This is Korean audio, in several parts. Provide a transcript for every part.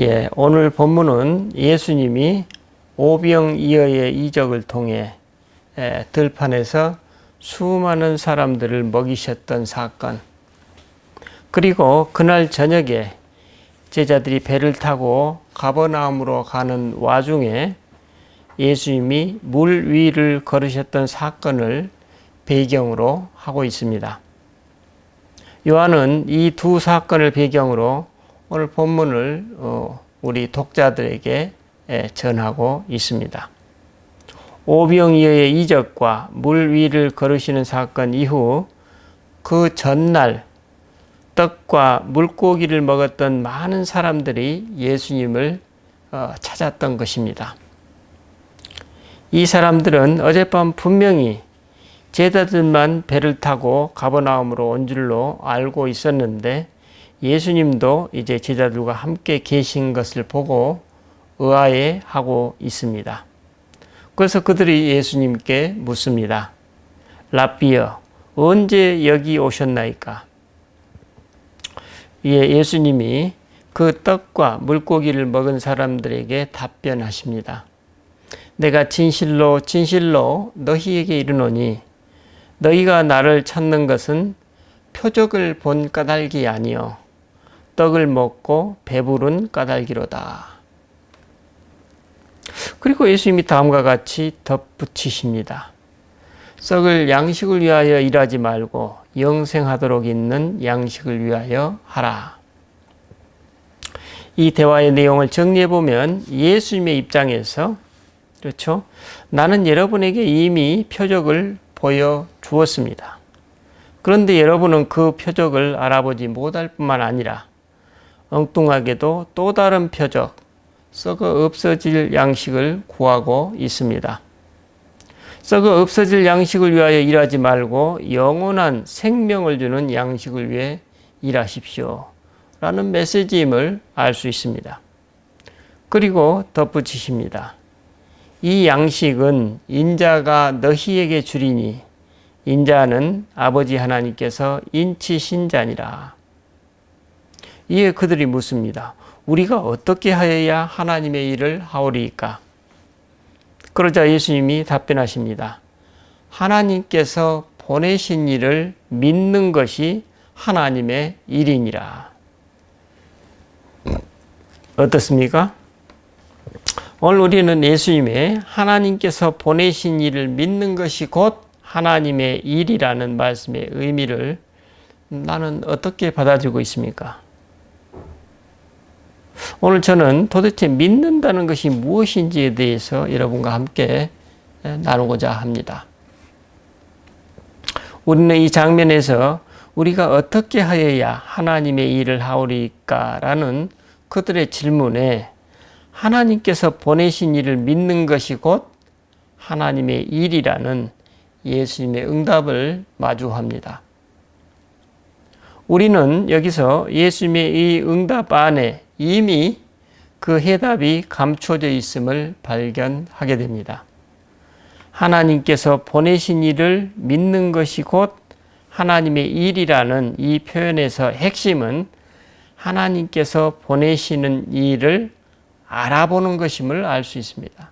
예, 오늘 본문은 예수님이 오병이어의 이적을 통해 들판에서 수많은 사람들을 먹이셨던 사건, 그리고 그날 저녁에 제자들이 배를 타고 가버나움으로 가는 와중에 예수님이 물 위를 걸으셨던 사건을 배경으로 하고 있습니다. 요한은 이 두 사건을 배경으로 오늘 본문을 우리 독자들에게 전하고 있습니다. 오병이어의 이적과 물 위를 걸으시는 사건 이후 그 전날 떡과 물고기를 먹었던 많은 사람들이 예수님을 찾았던 것입니다. 이 사람들은 어젯밤 분명히 제자들만 배를 타고 가버나움으로 온 줄로 알고 있었는데 예수님도 이제 제자들과 함께 계신 것을 보고 의아해하고 있습니다. 그래서 그들이 예수님께 묻습니다. 랍비여, 언제 여기 오셨나이까? 예수님이 그 떡과 물고기를 먹은 사람들에게 답변하십니다. 내가 진실로 진실로 너희에게 이르노니 너희가 나를 찾는 것은 표적을 본 까닭이 아니요 떡을 먹고 배부른 까닭이로다. 그리고 예수님이 다음과 같이 덧붙이십니다. 썩을 양식을 위하여 일하지 말고 영생하도록 있는 양식을 위하여 하라. 이 대화의 내용을 정리해 보면 예수님의 입장에서 그렇죠? 나는 여러분에게 이미 표적을 보여주었습니다. 그런데 여러분은 그 표적을 알아보지 못할 뿐만 아니라 엉뚱하게도 또 다른 표적, 썩어 없어질 양식을 구하고 있습니다. 썩어 없어질 양식을 위하여 일하지 말고 영원한 생명을 주는 양식을 위해 일하십시오. 라는 메시지임을 알 수 있습니다. 그리고 덧붙이십니다. 이 양식은 인자가 너희에게 주리니 인자는 아버지 하나님께서 인치신 자니라. 이에 그들이 묻습니다. 우리가 어떻게 하여야 하나님의 일을 하오리이까? 그러자 예수님이 답변하십니다. 하나님께서 보내신 일을 믿는 것이 하나님의 일이니라. 어떻습니까? 오늘 우리는 예수님의 하나님께서 보내신 일을 믿는 것이 곧 하나님의 일이라는 말씀의 의미를 나는 어떻게 받아들이고 있습니까? 오늘 저는 도대체 믿는다는 것이 무엇인지에 대해서 여러분과 함께 나누고자 합니다. 우리는 이 장면에서 우리가 어떻게 하여야 하나님의 일을 하오리까라는 그들의 질문에 하나님께서 보내신 일을 믿는 것이 곧 하나님의 일이라는 예수님의 응답을 마주합니다. 우리는 여기서 예수님의 이 응답 안에 이미 그 해답이 감춰져 있음을 발견하게 됩니다. 하나님께서 보내신 일을 믿는 것이 곧 하나님의 일이라는 이 표현에서 핵심은 하나님께서 보내시는 일을 알아보는 것임을 알 수 있습니다.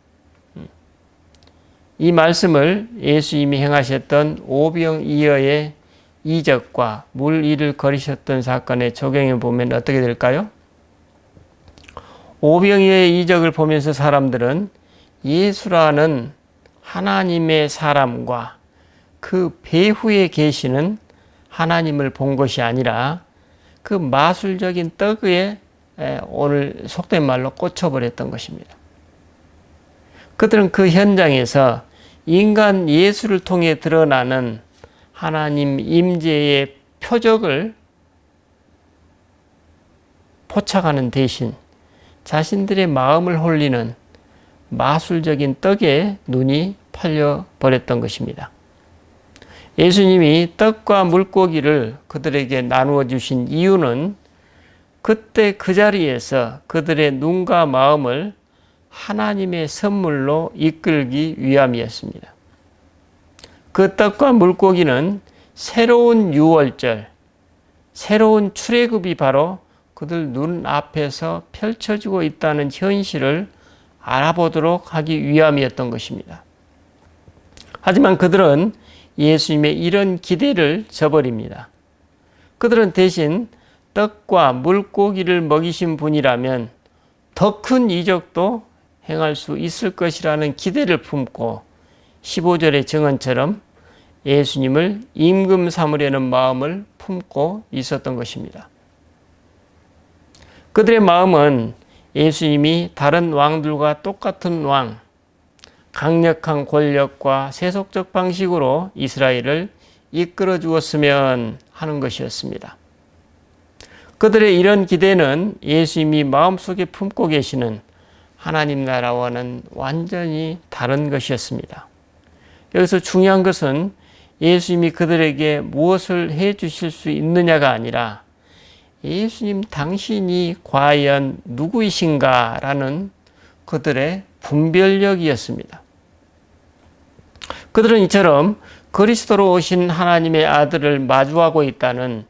이 말씀을 예수님이 행하셨던 오병이어의 이적과 물 위를 걸으셨던 사건에 적용해 보면 어떻게 될까요? 오병이어의 이적을 보면서 사람들은 예수라는 하나님의 사람과 그 배후에 계시는 하나님을 본 것이 아니라 그 마술적인 떡에 오늘 속된 말로 꽂혀버렸던 것입니다. 그들은 그 현장에서 인간 예수를 통해 드러나는 하나님 임재의 표적을 포착하는 대신 자신들의 마음을 홀리는 마술적인 떡에 눈이 팔려버렸던 것입니다. 예수님이 떡과 물고기를 그들에게 나누어 주신 이유는 그때 그 자리에서 그들의 눈과 마음을 하나님의 선물로 이끌기 위함이었습니다. 그 떡과 물고기는 새로운 유월절, 새로운 출애굽이 바로 그들 눈앞에서 펼쳐지고 있다는 현실을 알아보도록 하기 위함이었던 것입니다. 하지만 그들은 예수님의 이런 기대를 저버립니다. 그들은 대신 떡과 물고기를 먹이신 분이라면 더 큰 이적도 행할 수 있을 것이라는 기대를 품고 15절의 증언처럼 예수님을 임금 삼으려는 마음을 품고 있었던 것입니다. 그들의 마음은 예수님이 다른 왕들과 똑같은 왕, 강력한 권력과 세속적 방식으로 이스라엘을 이끌어 주었으면 하는 것이었습니다. 그들의 이런 기대는 예수님이 마음속에 품고 계시는 하나님 나라와는 완전히 다른 것이었습니다. 여기서 중요한 것은 예수님이 그들에게 무엇을 해 주실 수 있느냐가 아니라 예수님 당신이 과연 누구이신가라는 그들의 분별력이었습니다. 그들은 이처럼 그리스도로 오신 하나님의 아들을 마주하고 있다는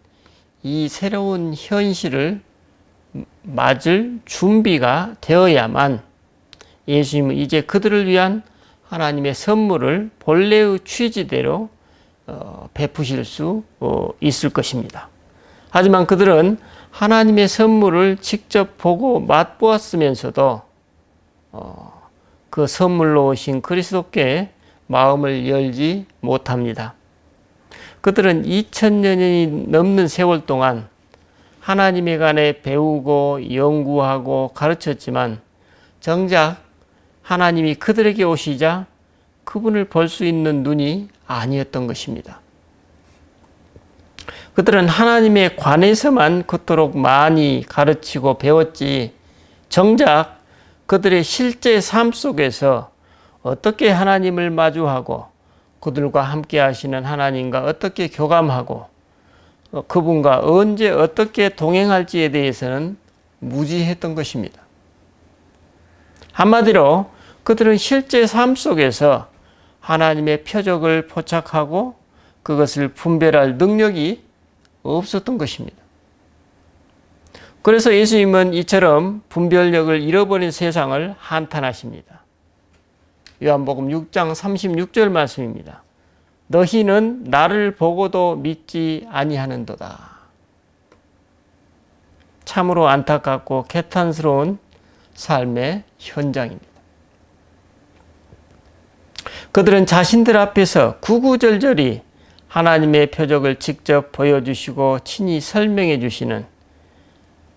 이 새로운 현실을 맞을 준비가 되어야만 예수님은 이제 그들을 위한 하나님의 선물을 본래의 취지대로 베푸실 수 있을 것입니다. 하지만 그들은 하나님의 선물을 직접 보고 맛보았으면서도 그 선물로 오신 그리스도께 마음을 열지 못합니다. 그들은 2000년이 넘는 세월 동안 하나님에 관해 배우고 연구하고 가르쳤지만 정작 하나님이 그들에게 오시자 그분을 볼 수 있는 눈이 아니었던 것입니다. 그들은 하나님에 관해서만 그토록 많이 가르치고 배웠지 정작 그들의 실제 삶 속에서 어떻게 하나님을 마주하고 그들과 함께 하시는 하나님과 어떻게 교감하고 그분과 언제 어떻게 동행할지에 대해서는 무지했던 것입니다. 한마디로 그들은 실제 삶 속에서 하나님의 표적을 포착하고 그것을 분별할 능력이 없었던 것입니다. 그래서 예수님은 이처럼 분별력을 잃어버린 세상을 한탄하십니다. 요한복음 6장 36절 말씀입니다. 너희는 나를 보고도 믿지 아니하는도다. 참으로 안타깝고 개탄스러운 삶의 현장입니다. 그들은 자신들 앞에서 구구절절히 하나님의 표적을 직접 보여주시고 친히 설명해 주시는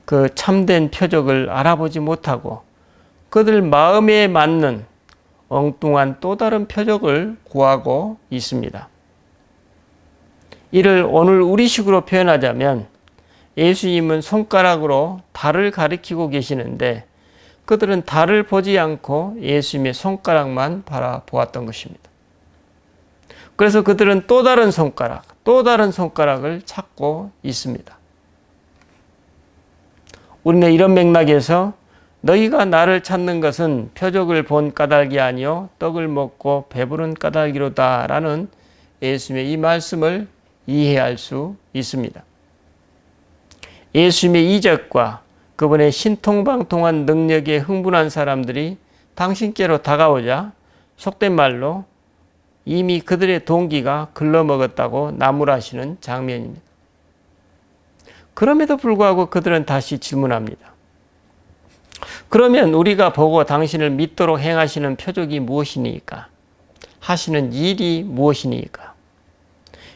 그 참된 표적을 알아보지 못하고 그들 마음에 맞는 엉뚱한 또 다른 표적을 구하고 있습니다. 이를 오늘 우리식으로 표현하자면 예수님은 손가락으로 달을 가리키고 계시는데 그들은 달을 보지 않고 예수님의 손가락만 바라보았던 것입니다. 그래서 그들은 또 다른 손가락을 찾고 있습니다. 우리는 이런 맥락에서 너희가 나를 찾는 것은 표적을 본 까닭이 아니요 떡을 먹고 배부른 까닭이로다 라는 예수님의 이 말씀을 이해할 수 있습니다. 예수님의 이적과 그분의 신통방통한 능력에 흥분한 사람들이 당신께로 다가오자 속된 말로 이미 그들의 동기가 글러먹었다고 나무라시는 장면입니다. 그럼에도 불구하고 그들은 다시 질문합니다. 그러면 우리가 보고 당신을 믿도록 행하시는 표적이 무엇이니까? 하시는 일이 무엇이니까?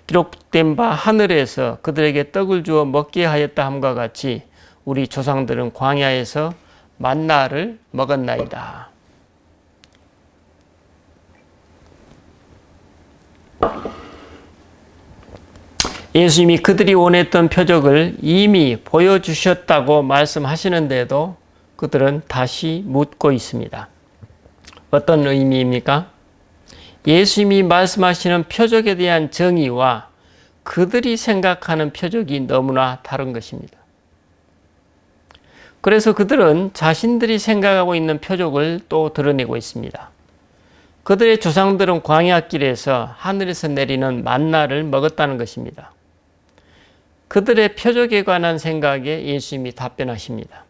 기록된 바 하늘에서 그들에게 떡을 주어 먹게 하였다 함과 같이 우리 조상들은 광야에서 만나를 먹었나이다. 예수님이 그들이 원했던 표적을 이미 보여주셨다고 말씀하시는데도 그들은 다시 묻고 있습니다. 어떤 의미입니까? 예수님이 말씀하시는 표적에 대한 정의와 그들이 생각하는 표적이 너무나 다른 것입니다. 그래서 그들은 자신들이 생각하고 있는 표적을 또 드러내고 있습니다. 그들의 조상들은 광야길에서 하늘에서 내리는 만나를 먹었다는 것입니다. 그들의 표적에 관한 생각에 예수님이 답변하십니다.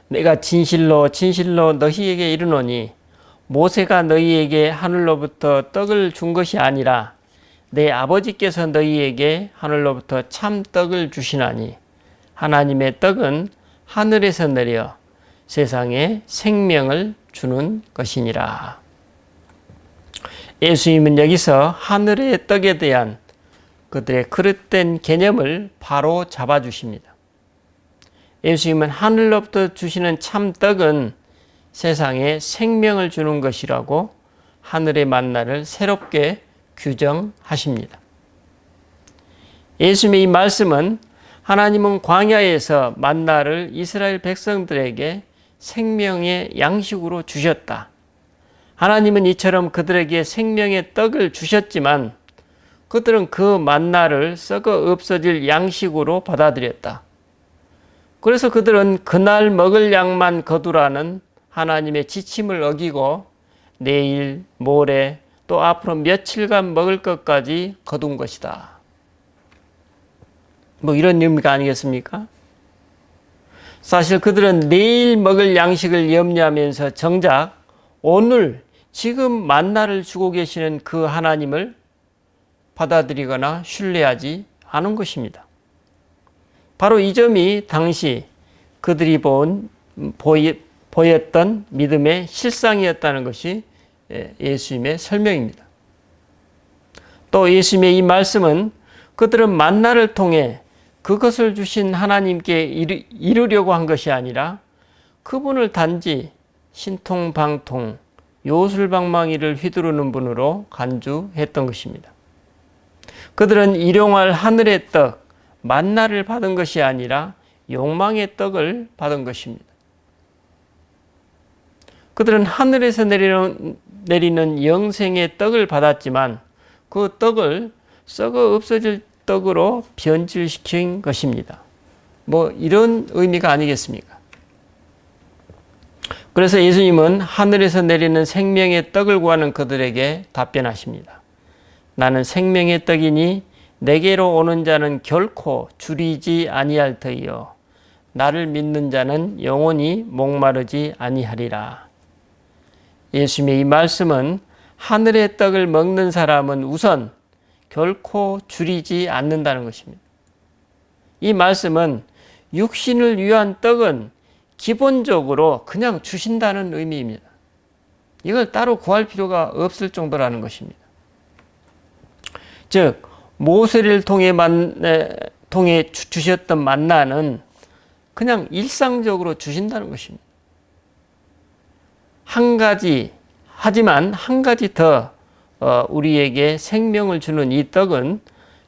내가 진실로 진실로 너희에게 이르노니 모세가 너희에게 하늘로부터 떡을 준 것이 아니라 내 아버지께서 너희에게 하늘로부터 참 떡을 주시나니 하나님의 떡은 하늘에서 내려 세상에 생명을 주는 것이니라. 예수님은 여기서 하늘의 떡에 대한 그들의 그릇된 개념을 바로 잡아주십니다. 예수님은 하늘로부터 주시는 참 떡은 세상에 생명을 주는 것이라고 하늘의 만나를 새롭게 규정하십니다. 예수님의 이 말씀은 하나님은 광야에서 만나를 이스라엘 백성들에게 생명의 양식으로 주셨다. 하나님은 이처럼 그들에게 생명의 떡을 주셨지만 그들은 그 만나를 썩어 없어질 양식으로 받아들였다. 그래서 그들은 그날 먹을 양만 거두라는 하나님의 지침을 어기고 내일, 모레, 또 앞으로 며칠간 먹을 것까지 거둔 것이다. 뭐 이런 의미가 아니겠습니까? 사실 그들은 내일 먹을 양식을 염려하면서 정작 오늘 지금 만나를 주고 계시는 그 하나님을 받아들이거나 신뢰하지 않은 것입니다. 바로 이 점이 당시 그들이 보였던 믿음의 실상이었다는 것이 예수님의 설명입니다. 또 예수님의 이 말씀은 그들은 만나를 통해 그것을 주신 하나님께 이루려고 한 것이 아니라 그분을 단지 신통방통, 요술방망이를 휘두르는 분으로 간주했던 것입니다. 그들은 일용할 하늘의 떡, 만나를 받은 것이 아니라 욕망의 떡을 받은 것입니다. 그들은 하늘에서 내리는 영생의 떡을 받았지만 그 떡을 썩어 없어질 떡으로 변질시킨 것입니다. 뭐 이런 의미가 아니겠습니까? 그래서 예수님은 하늘에서 내리는 생명의 떡을 구하는 그들에게 답변하십니다. 나는 생명의 떡이니 내게로 오는 자는 결코 줄이지 아니할 터이요 나를 믿는 자는 영원히 목마르지 아니하리라. 예수님의 이 말씀은 하늘의 떡을 먹는 사람은 우선 결코 줄이지 않는다는 것입니다. 이 말씀은 육신을 위한 떡은 기본적으로 그냥 주신다는 의미입니다. 이걸 따로 구할 필요가 없을 정도라는 것입니다. 즉 모세를 통해 주셨던 만나는 그냥 일상적으로 주신다는 것입니다. 하지만 한 가지 더 우리에게 생명을 주는 이 떡은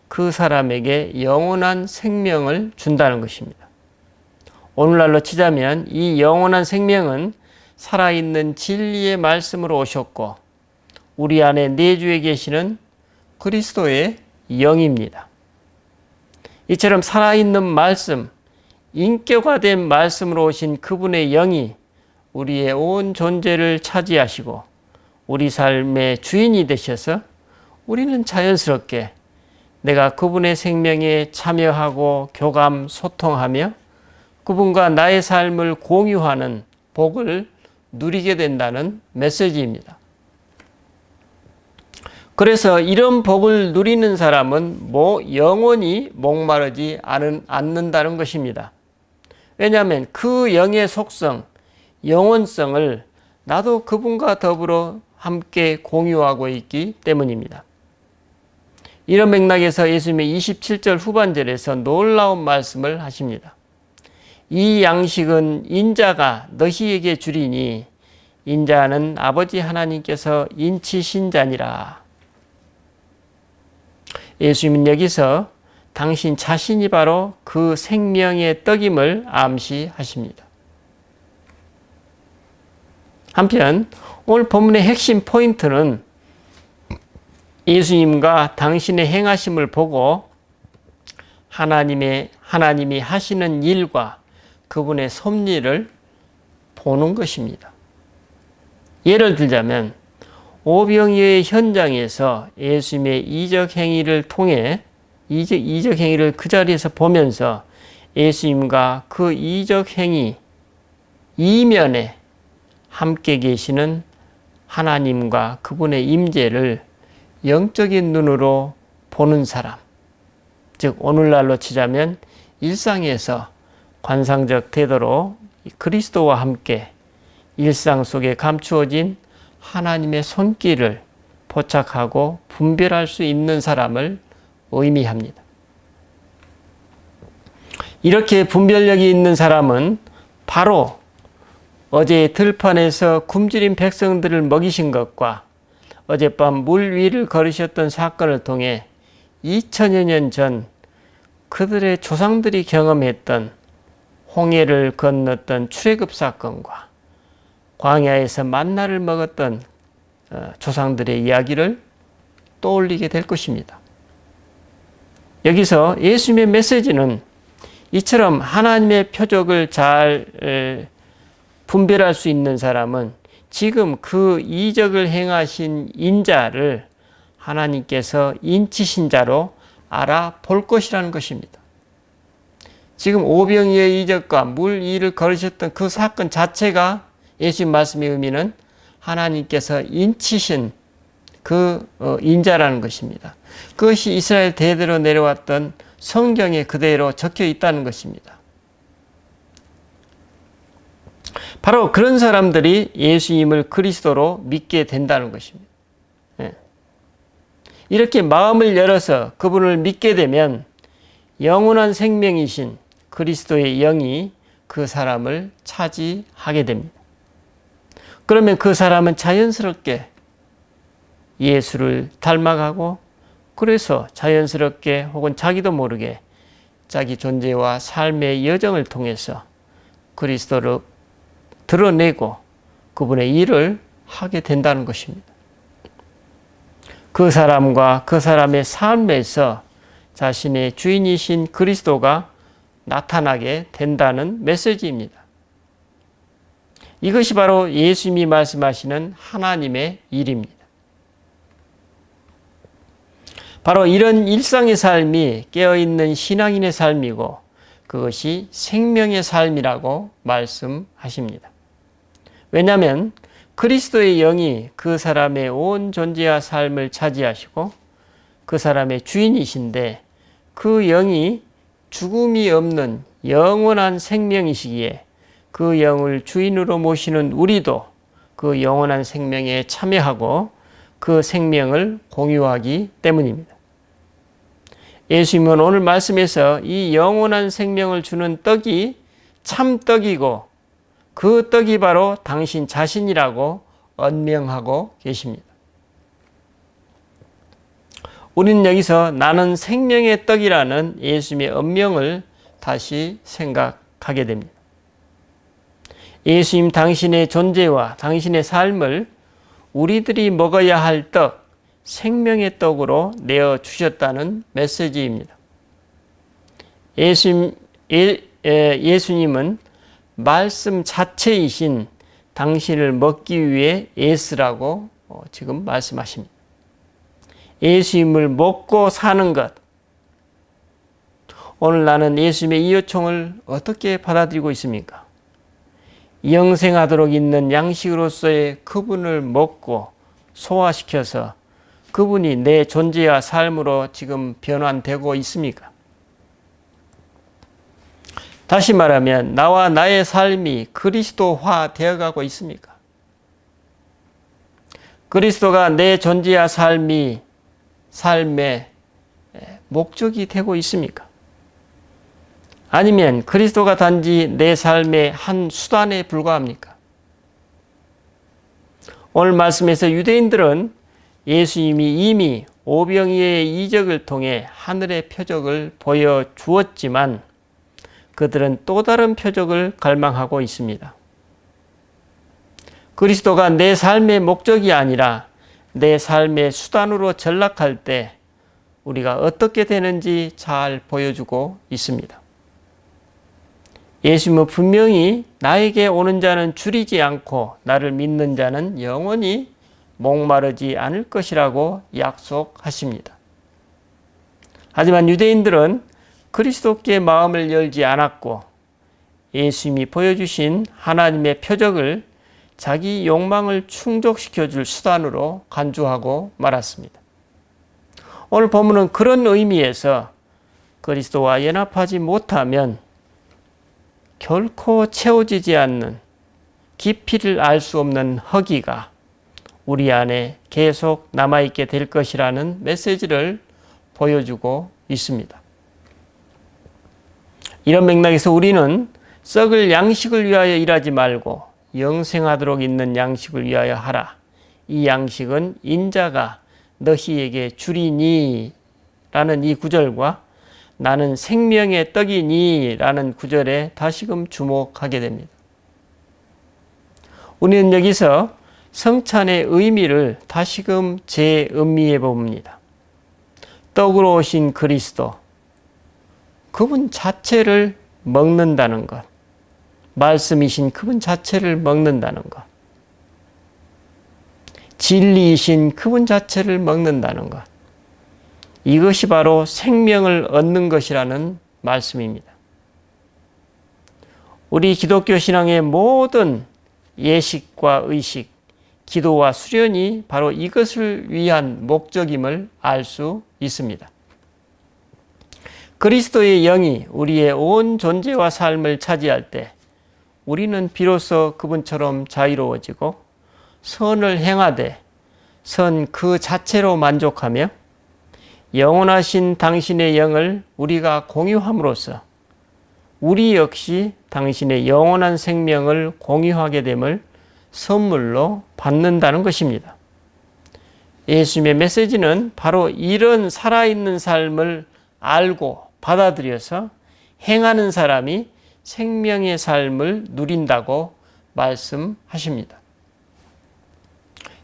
그 사람에게 영원한 생명을 준다는 것입니다. 오늘날로 치자면 이 영원한 생명은 살아있는 진리의 말씀으로 오셨고 우리 안에 내주에 계시는 그리스도의 영입니다. 이처럼 살아있는 말씀, 인격화된 말씀으로 오신 그분의 영이 우리의 온 존재를 차지하시고 우리 삶의 주인이 되셔서 우리는 자연스럽게 내가 그분의 생명에 참여하고 교감, 소통하며 그분과 나의 삶을 공유하는 복을 누리게 된다는 메시지입니다. 그래서 이런 복을 누리는 사람은 영원히 목마르지 않는다는 것입니다. 왜냐하면 그 영의 속성, 영원성을 나도 그분과 더불어 함께 공유하고 있기 때문입니다. 이런 맥락에서 예수님의 27절 후반절에서 놀라운 말씀을 하십니다. 이 양식은 인자가 너희에게 주리니 인자는 아버지 하나님께서 인치신 자니라. 예수님은 여기서 당신 자신이 바로 그 생명의 떡임을 암시하십니다. 한편 오늘 본문의 핵심 포인트는 예수님과 당신의 행하심을 보고 하나님이 하시는 일과 그분의 섭리를 보는 것입니다. 예를 들자면 오병이어의 현장에서 예수님의 이적 행위를 통해 이적 행위를 그 자리에서 보면서 예수님과 그 이적 행위 이면에 함께 계시는 하나님과 그분의 임재를 영적인 눈으로 보는 사람, 즉 오늘날로 치자면 일상에서 관상적 태도로 그리스도와 함께 일상 속에 감추어진 하나님의 손길을 포착하고 분별할 수 있는 사람을 의미합니다. 이렇게 분별력이 있는 사람은 바로 어제 들판에서 굶주린 백성들을 먹이신 것과 어젯밤 물 위를 걸으셨던 사건을 통해 2000여 년 전 그들의 조상들이 경험했던 홍해를 건넜던 출애굽 사건과 광야에서 만나를 먹었던 조상들의 이야기를 떠올리게 될 것입니다. 여기서 예수님의 메시지는 이처럼 하나님의 표적을 잘 분별할 수 있는 사람은 지금 그 이적을 행하신 인자를 하나님께서 인치신 자로 알아볼 것이라는 것입니다. 지금 오병이의 이적과 물 위를 걸으셨던 그 사건 자체가 예수님 말씀의 의미는 하나님께서 인치신 그 인자라는 것입니다. 그것이 이스라엘 대대로 내려왔던 성경에 그대로 적혀 있다는 것입니다. 바로 그런 사람들이 예수님을 그리스도로 믿게 된다는 것입니다. 이렇게 마음을 열어서 그분을 믿게 되면 영원한 생명이신 그리스도의 영이 그 사람을 차지하게 됩니다. 그러면 그 사람은 자연스럽게 예수를 닮아가고 그래서 자연스럽게 혹은 자기도 모르게 자기 존재와 삶의 여정을 통해서 그리스도를 드러내고 그분의 일을 하게 된다는 것입니다. 그 사람과 그 사람의 삶에서 자신의 주인이신 그리스도가 나타나게 된다는 메시지입니다. 이것이 바로 예수님이 말씀하시는 하나님의 일입니다. 바로 이런 일상의 삶이 깨어있는 신앙인의 삶이고 그것이 생명의 삶이라고 말씀하십니다. 왜냐하면 그리스도의 영이 그 사람의 온 존재와 삶을 차지하시고 그 사람의 주인이신데 그 영이 죽음이 없는 영원한 생명이시기에 그 영을 주인으로 모시는 우리도 그 영원한 생명에 참여하고 그 생명을 공유하기 때문입니다. 예수님은 오늘 말씀에서 이 영원한 생명을 주는 떡이 참 떡이고 그 떡이 바로 당신 자신이라고 언명하고 계십니다. 우리는 여기서 나는 생명의 떡이라는 예수님의 언명을 다시 생각하게 됩니다. 예수님 당신의 존재와 당신의 삶을 우리들이 먹어야 할 떡, 생명의 떡으로 내어주셨다는 메시지입니다. 예수님은 말씀 자체이신 당신을 먹기 위해 예스라고 지금 말씀하십니다. 예수님을 먹고 사는 것. 오늘 나는 예수님의 이 요청을 어떻게 받아들이고 있습니까? 영생하도록 있는 양식으로서의 그분을 먹고 소화시켜서 그분이 내 존재와 삶으로 지금 변환되고 있습니까? 다시 말하면 나와 나의 삶이 그리스도화 되어가고 있습니까? 그리스도가 내 존재와 삶의 목적이 되고 있습니까? 아니면 그리스도가 단지 내 삶의 한 수단에 불과합니까? 오늘 말씀에서 유대인들은 예수님이 이미 오병이의 이적을 통해 하늘의 표적을 보여주었지만 그들은 또 다른 표적을 갈망하고 있습니다. 그리스도가 내 삶의 목적이 아니라 내 삶의 수단으로 전락할 때 우리가 어떻게 되는지 잘 보여주고 있습니다. 예수님은 분명히 나에게 오는 자는 줄이지 않고 나를 믿는 자는 영원히 목마르지 않을 것이라고 약속하십니다. 하지만 유대인들은 그리스도께 마음을 열지 않았고 예수님이 보여주신 하나님의 표적을 자기 욕망을 충족시켜 줄 수단으로 간주하고 말았습니다. 오늘 본문은 그런 의미에서 그리스도와 연합하지 못하면 결코 채워지지 않는 깊이를 알 수 없는 허기가 우리 안에 계속 남아있게 될 것이라는 메시지를 보여주고 있습니다. 이런 맥락에서 우리는 썩을 양식을 위하여 일하지 말고 영생하도록 있는 양식을 위하여 하라. 이 양식은 인자가 너희에게 주리니 라는 이 구절과 나는 생명의 떡이니 라는 구절에 다시금 주목하게 됩니다. 우리는 여기서 성찬의 의미를 다시금 재음미해 봅니다. 떡으로 오신 그리스도, 그분 자체를 먹는다는 것, 말씀이신 그분 자체를 먹는다는 것, 진리이신 그분 자체를 먹는다는 것, 이것이 바로 생명을 얻는 것이라는 말씀입니다. 우리 기독교 신앙의 모든 예식과 의식, 기도와 수련이 바로 이것을 위한 목적임을 알 수 있습니다. 그리스도의 영이 우리의 온 존재와 삶을 차지할 때 우리는 비로소 그분처럼 자유로워지고 선을 행하되 선 그 자체로 만족하며 영원하신 당신의 영을 우리가 공유함으로써 우리 역시 당신의 영원한 생명을 공유하게 됨을 선물로 받는다는 것입니다. 예수님의 메시지는 바로 이런 살아있는 삶을 알고 받아들여서 행하는 사람이 생명의 삶을 누린다고 말씀하십니다.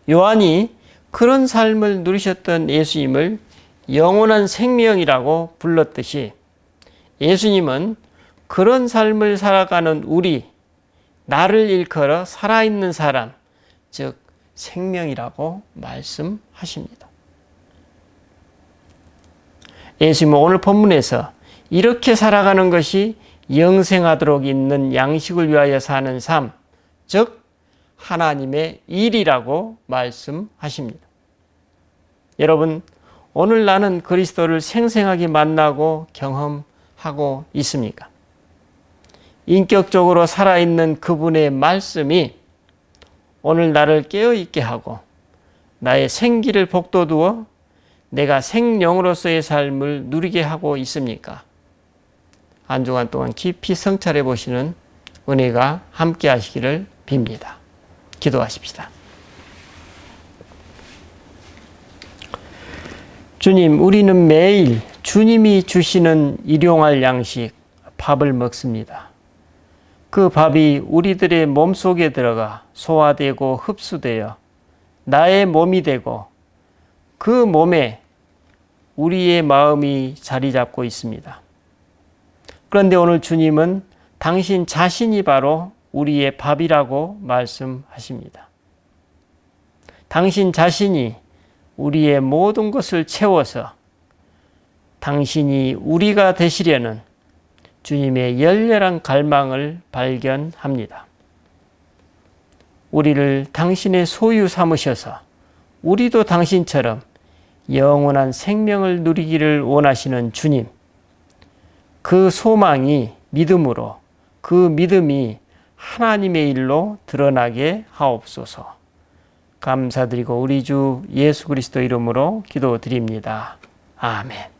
요한이 그런 삶을 누리셨던 예수님을 영원한 생명이라고 불렀듯이 예수님은 그런 삶을 살아가는 우리, 나를 일컬어 살아있는 사람, 즉 생명이라고 말씀하십니다. 예수님은 오늘 본문에서 이렇게 살아가는 것이 영생하도록 있는 양식을 위하여 사는 삶, 즉 하나님의 일이라고 말씀하십니다. 여러분, 오늘 나는 그리스도를 생생하게 만나고 경험하고 있습니까? 인격적으로 살아있는 그분의 말씀이 오늘 나를 깨어있게 하고 나의 생기를 복돋우어 내가 생명으로서의 삶을 누리게 하고 있습니까? 한 주간 동안 깊이 성찰해 보시는 은혜가 함께 하시기를 빕니다. 기도하십시다. 주님, 우리는 매일 주님이 주시는 일용할 양식, 밥을 먹습니다. 그 밥이 우리들의 몸속에 들어가 소화되고 흡수되어 나의 몸이 되고 그 몸에 우리의 마음이 자리 잡고 있습니다. 그런데 오늘 주님은 당신 자신이 바로 우리의 밥이라고 말씀하십니다. 당신 자신이 우리의 모든 것을 채워서 당신이 우리가 되시려는 주님의 열렬한 갈망을 발견합니다. 우리를 당신의 소유 삼으셔서 우리도 당신처럼 영원한 생명을 누리기를 원하시는 주님, 그 소망이 믿음으로, 그 믿음이 하나님의 일로 드러나게 하옵소서. 감사드리고 우리 주 예수 그리스도 이름으로 기도드립니다. 아멘.